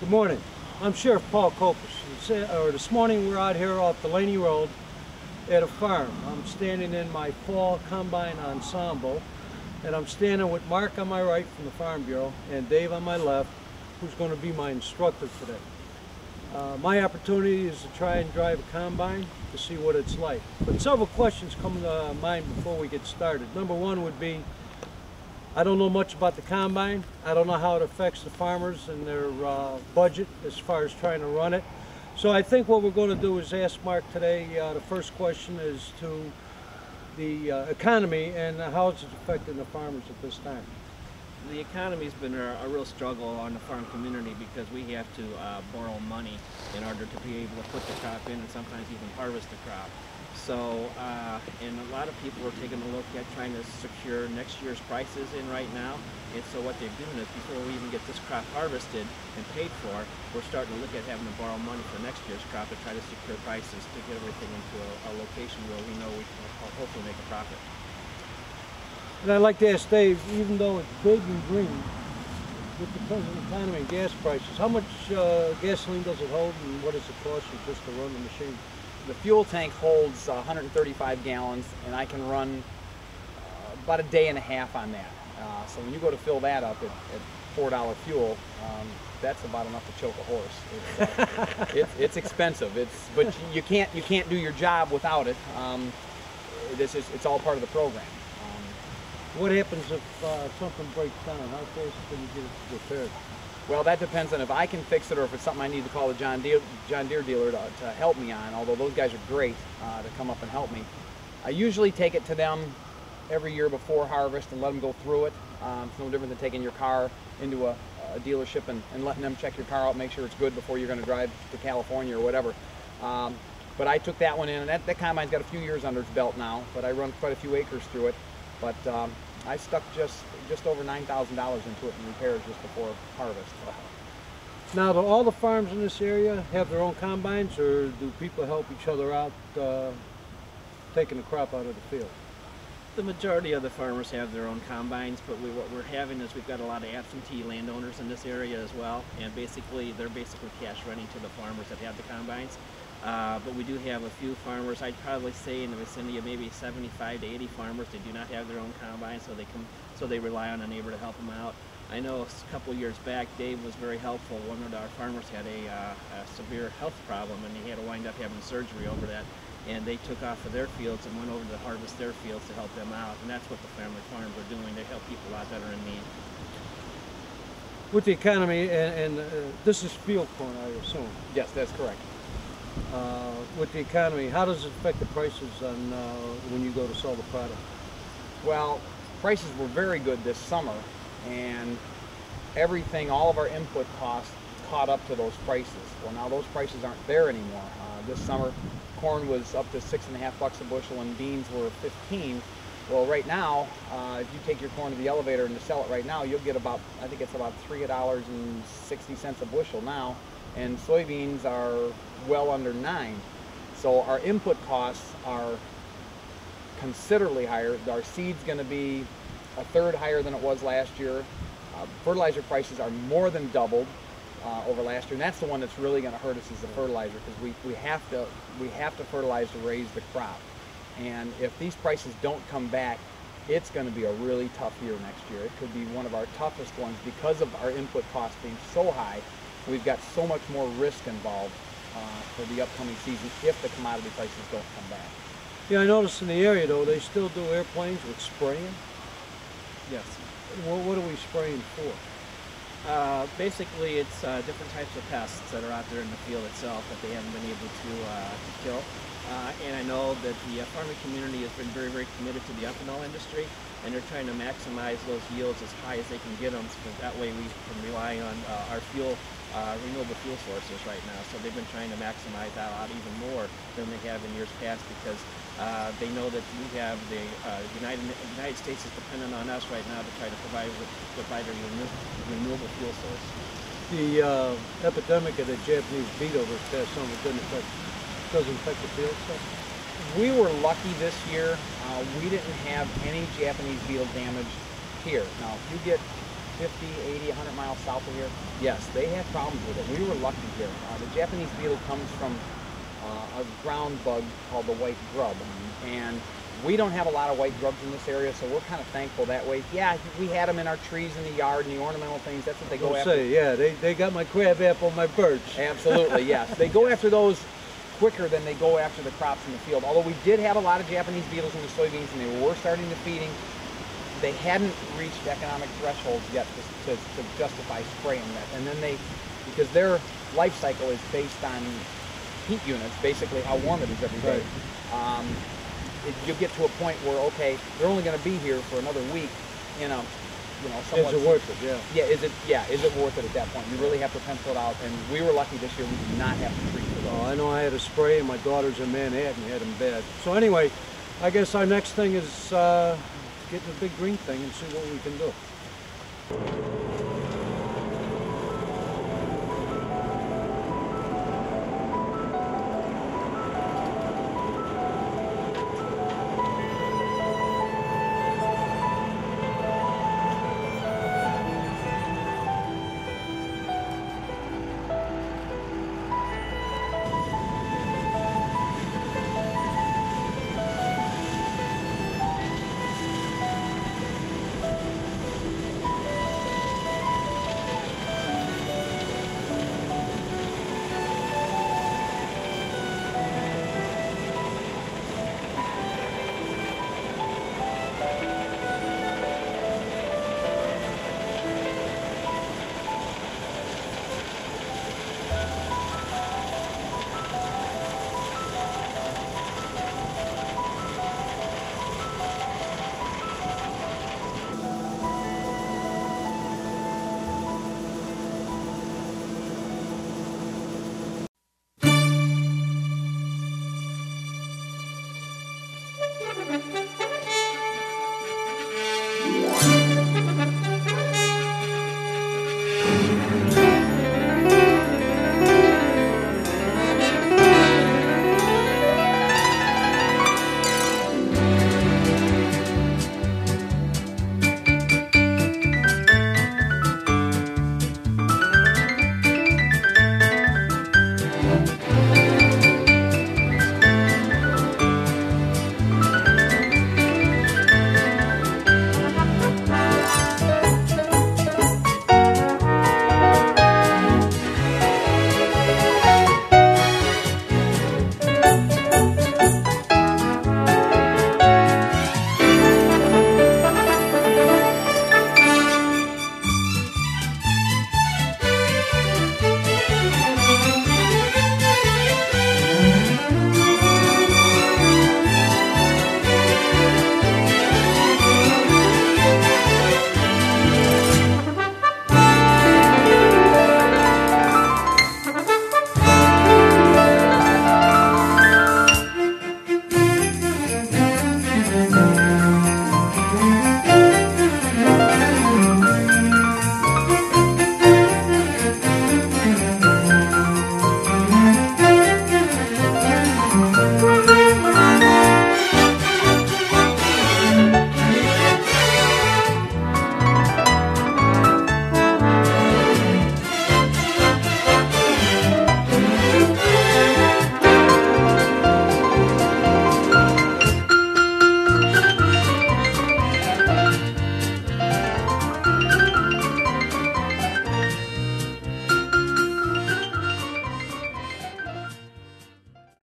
Good morning. I'm Sheriff Paul Kopus. This morning we're out here off Delaney Road at a farm. I'm standing in my fall combine ensemble, and I'm standing with Mark on my right from the Farm Bureau and Dave on my left, who's going to be my instructor today. My opportunity is to try and drive a combine to see what it's like. But several questions come to mind before we get started. Number one would be, I don't know much about the combine. I don't know how it affects the farmers and their budget as far as trying to run it. So I think what we're going to do is ask Mark today, the first question is to the economy and how it's affecting the farmers at this time. The economy's been a real struggle on the farm community because we have to borrow money in order to be able to put the crop in and sometimes even harvest the crop. So, and a lot of people are taking a look at trying to secure next year's prices in right now. And so what they're doing is before we even get this crop harvested and paid for, we're starting to look at having to borrow money for next year's crop to try to secure prices to get everything into a location where we know we can hopefully make a profit. And I'd like to ask Dave, even though it's big and green, with the present economy and gas prices, how much gasoline does it hold and what does it cost you just to run the machine? The fuel tank holds 135 gallons and I can run about a day and a half on that. So when you go to fill that up at $4 fuel, that's about enough to choke a horse. It's expensive. But you can't do your job without it. It's all part of the program. What happens if something breaks down? How fast can you get it repaired? Well, that depends on if I can fix it or if it's something I need to call the John Deere dealer to help me on, although those guys are great to come up and help me. I usually take it to them every year before harvest and let them go through it. It's no different than taking your car into a dealership and letting them check your car out, make sure it's good before you're going to drive to California or whatever. But I took that one in, and that combine's got a few years under its belt now, but I run quite a few acres through it. But I stuck just over $9,000 into it in repairs just before harvest. Now, do all the farms in this area have their own combines, or do people help each other out taking the crop out of the field? The majority of the farmers have their own combines, but what we're having is we've got a lot of absentee landowners in this area as well, and they're basically cash renting to the farmers that have the combines. But we do have a few farmers, I'd probably say in the vicinity of maybe 75 to 80 farmers that do not have their own combine, so they rely on a neighbor to help them out. I know a couple years back, Dave was very helpful. One of our farmers had a severe health problem, and he had to wind up having surgery over that. And they took off of their fields and went over to harvest their fields to help them out. And that's what the family farms are doing. They help people out that are in need. With the economy, and this is field corn, I assume. Yes, that's correct. With the economy, how does it affect the prices on when you go to sell the product? Well, prices were very good this summer, and all of our input costs caught up to those prices. Well, now those prices aren't there anymore. This summer, corn was up to $6.50 a bushel, and beans were 15. Well, right now, if you take your corn to the elevator and to sell it right now, you'll get about, I think it's about $3.60 a bushel now, and soybeans are well under 9. So our input costs are considerably higher. Our seed's going to be a third higher than it was last year. Fertilizer prices are more than doubled over last year, and that's the one that's really going to hurt us is the fertilizer, because we have to fertilize to raise the crop. And if these prices don't come back, it's going to be a really tough year next year. It could be one of our toughest ones because of our input costs being so high. We've got so much more risk involved for the upcoming season if the commodity prices don't come back. Yeah, I noticed in the area though, they still do airplanes with spraying. Yes. Well, what are we spraying for? Basically, it's different types of pests that are out there in the field itself that they haven't been able to kill. And I know that the farming community has been very, very committed to the ethanol industry, and they're trying to maximize those yields as high as they can get them, so that way we can rely on our renewable fuel sources right now. So they've been trying to maximize that out even more than they have in years past, because they know that we have the United States is dependent on us right now to try to provide a renewable fuel source. The epidemic of the Japanese beetle this past summer doesn't affect the field stuff? We were lucky this year. We didn't have any Japanese beetle damage here. Now, if you get 50, 80, 100 miles south of here, yes, they have problems with it. We were lucky here. The Japanese beetle comes from a ground bug called the white grub, and we don't have a lot of white grubs in this area, so we're kind of thankful that way. Yeah, we had them in our trees in the yard and the ornamental things. That's what they go after. Yeah, they got my crab apple, my birch. Absolutely, yes. They go after those quicker than they go after the crops in the field. Although we did have a lot of Japanese beetles in the soybeans, and they were starting to feeding, they hadn't reached economic thresholds yet to justify spraying that. And then because their life cycle is based on heat units, basically how warm it is every day. Right. You get to a point where, okay, they're only going to be here for another week in a, somewhat... Is it worth it? Yeah. Is it worth it at that point? You really have to pencil it out, and we were lucky this year we did not have to treat for those. Oh, I know I had a spray, and my daughter's in Manhattan had them bad. So anyway, I guess our next thing is get the big green thing and see what we can do.